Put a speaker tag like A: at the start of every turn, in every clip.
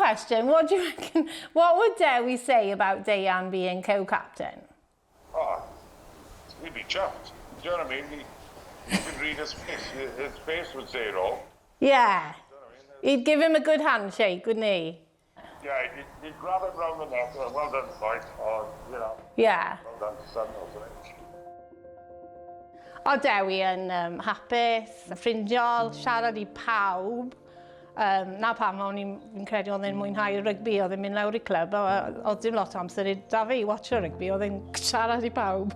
A: question. What do you reckon? What would Dewi say about Deian being co-captain?
B: Oh, he'd be chuffed. Do you know what I mean? You can read his face. His face would say it all.
A: Yeah. He'd give him a good handshake, wouldn't he?
B: Yeah, he'd grab him round the neck. Well done, fight. Or, you know.
A: Yeah.
B: Well done, son, wasn't it?
A: O Dewi yn hapus, ffrindiol, siarad I pawb. Na pam, o'n i'n credu oedd e'n mwynhau rygbi, oedd e'n mynd lawr I clwb, oedd dim lot o amser da fi I watch o rygbi, oedd e'n siarad I pawb.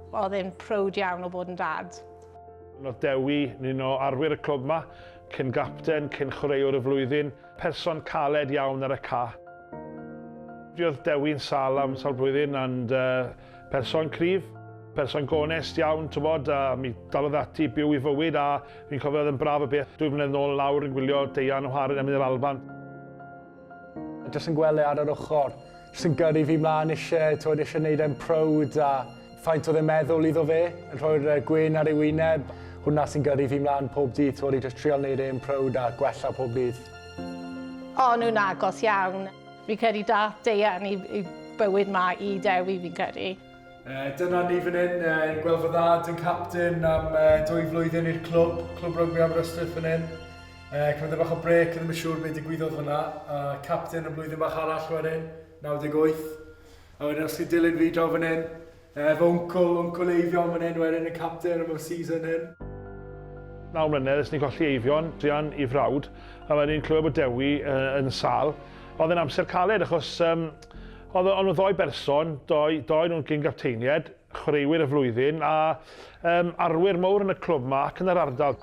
A: Oedd e'n proud iawn o bod yn dad.
C: Oedd Dewi, un o arwyr y clwb yma, cyn gapten, cyn chwaraewr y flwyddyn, person caled iawn ar y ca. Fi oedd Dewi'n sal am sawl blwyddyn, and person cryf, person gonest iawn, tybod, a mi dalodd ati byw I fywyd, a fi'n cofio oedd yn braf y beth. 2 mlynedd nôl lawr yn gwylio Deian o Harren am yr Alban.
D: Jyst yn gweld ar yr ochr, jyst yn gyrru fi mlaen eisiau gwneud e'n proud, a ffaint oedd e'n meddwl iddo fe, yn rhoi'r gwyn ar ei wyneb. Hwna sy'n gyrru fi mlaen pob dydd, I jyst trial wneud e'n proud a gwella pob dydd.
A: O, nhw'n agos iawn. Fi'n credu dath Deian I bywyd ma I Dewi fi'n credu.
D: Dyna ni fan hyn, gweld fy ddad yn captain am 2 flwyddyn i'r clwb, Clwb Rygbi Aberystwyth fan hyn. Cymryd bach o brec, ddim yn siŵr beth digwyddodd fyna. Captain y blwyddyn bach arall wedyn, 98. A wedyn os chi dilyn fi draw fan hyn, fy wncl Eifion fan hyn wedyn y captain am y season hyn.
C: 9 mlynedd, ys ni'n colli Eifion, Drian I frawd, a wedyn clywed bod Dewi yn sal. Oedd e'n amser caled, achos oedd nhw 2 berson, 2 nhw'n gyn-gapteinied, chwaraewyr y flwyddyn, a arwyr mawr yn y clwb yma ac yn yr ardal.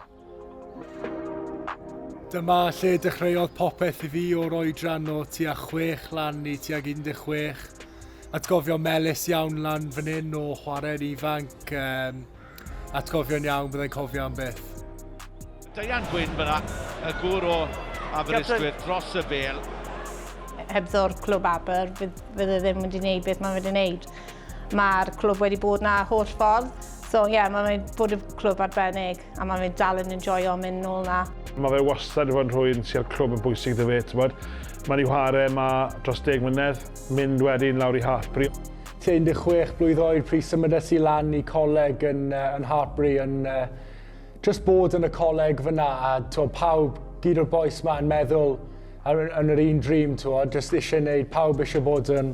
D: Dyma lle dechreuodd popeth I fi o'r oedran o tua 6 lan I tua 16. Atgofio melys iawn lan fan hyn o chwarae'r ifanc. Atgofio'n iawn byddai'n cofio am beth.
E: Deian Gwynne fyna, y gŵr o Aberystwyth dros y bel.
A: Hebddo'r clwb Aber, fydd e ddim wedi gwneud beth mae wedi gwneud. Mae'r clwb wedi bod na holl ffordd. So ie, mae wedi bod y clwb arbennig a mae wedi dal yn enjoyo mynd nôl na. Mae
C: fe wastad I fod yn rhywun sy'r clwb yn bwysig dy fe, tybod. Mae'n I chwarae yma dros 10 mlynedd, mynd wedyn lawr I Hartbury.
D: 16 blwydd oed pryd symud I lan I coleg yn Hartbury, yn just bod yn y coleg fyna, a pawb, gyd o'r boes yma yn meddwl yn yr un dream, just eisiau gwneud, pawb eisiau bod yn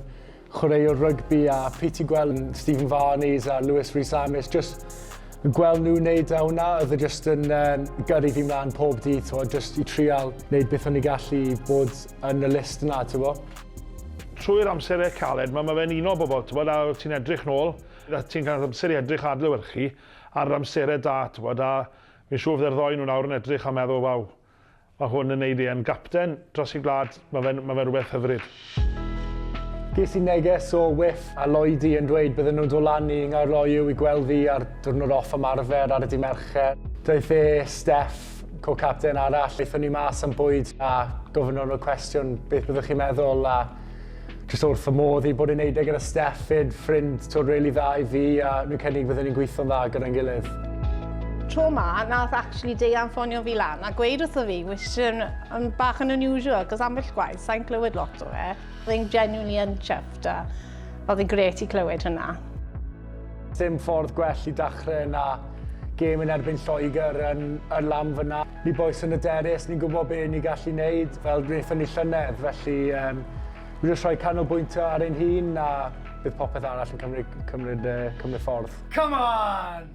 D: chwaraewr rygbi, a pryd ti'n gweld Stephen Varneys a Lewis Rhys-Amis, just gweld nhw'n gwneud hwnna, oedd e just yn gyrru fi mlaen pob dydd, just I trial wneud beth o'n I gallu bod yn y list yna,
C: Trwy'r amserau caled, mae fe'n un o bobl, a ti'n edrych nôl, a ti'n cael amser I edrych adlewyrchu ar amserau da, a fi'n siŵr fydde'r 2 nhw nawr yn edrych a meddwl, waw, mae hwn yn neud e'n gapten dros I gwlad, mae fe'n rhywbeth hyfryd.
D: Ges I neges o whiff a Lloydi yn dweud bydden nhw'n dod lan I Ngaerloyw I gweld fi ar diwrnod off ymarfer ar y dydd Mercher. Daeth Steff, co-captain arall, eithon ni mas am bwyd a gofyn nhw'n cwestiwn beth byddwch chi'n meddwl, a jyst wrth y modd I bod yn neud gyda Steff, ffrind really dda I fi, a nhw'n cynnig bydden ni'n gweithio'n dda gyda'n gilydd.
A: Tro ma, nath actually Deian ffonio fi lan a gweud wrtho fi, which yn bach yn unusual, cos ambell gwaith, sa'n clywed lot o fe. Oedd e'n genuinely yn chuffed, a oedd e'n gret I clywed hynna.
D: Dim ffordd gwell I dachrau na gêm yn erbyn Lloegr yn lam fyna. Ni boes yn y derys, ni'n gwybod beth ni'n gallu gwneud, fel wnaethon ni llynedd, felly Dwi'n rhoi canolbwyntio ar ein hun a bydd popeth arall yn cymryd ffordd.
F: Come on!